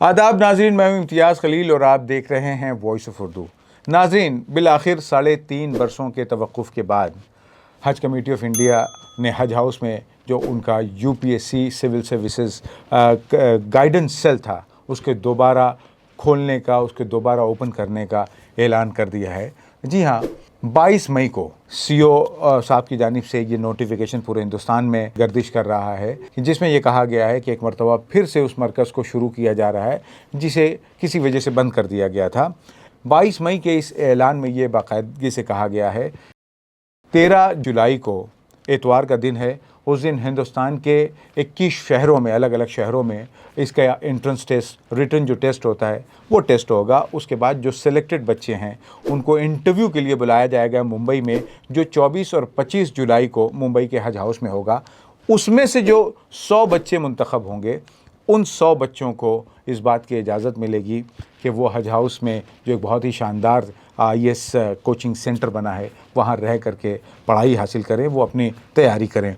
आदाब नाज़रीन, मैं हूं इम्तियाज़ खलील और आप देख रहे हैं वॉइस ऑफ उर्दू। नाज़रीन, बिलाखिर 3.5 बरसों के तवक़्क़ुफ़ के बाद हज कमेटी ऑफ इंडिया ने हज हाउस में जो उनका UPSC civil services guidance cell था उसके दोबारा खोलने का, उसके दोबारा ओपन करने का ऐलान कर दिया है। जी हाँ, 22 मई को सीओ साहब की जानिब से ये नोटिफिकेशन पूरे हिंदुस्तान में गर्दिश कर रहा है, जिसमें ये कहा गया है कि एक मरतबा फिर से उस मरकज़ को शुरू किया जा रहा है जिसे किसी वजह से बंद कर दिया गया था। 22 मई के इस ऐलान में ये बाकायदगी से कहा गया है 13 जुलाई को एतवार का दिन है। उस दिन हिंदुस्तान के 21 शहरों में, अलग अलग शहरों में इसका एंट्रेंस टेस्ट, रिटन जो टेस्ट होता है वो टेस्ट होगा। उसके बाद जो सिलेक्टेड बच्चे हैं उनको इंटरव्यू के लिए बुलाया जाएगा मुंबई में, जो 24 और 25 जुलाई को मुंबई के हज हाउस में होगा। उसमें से जो 100 बच्चे मुंतखब होंगे, उन 100 बच्चों को इस बात की इजाज़त मिलेगी कि वो हज हाउस में, जो एक बहुत ही शानदार आईएएस कोचिंग सेंटर बना है, वहाँ रह करके पढ़ाई हासिल करें, वो अपनी तैयारी करें।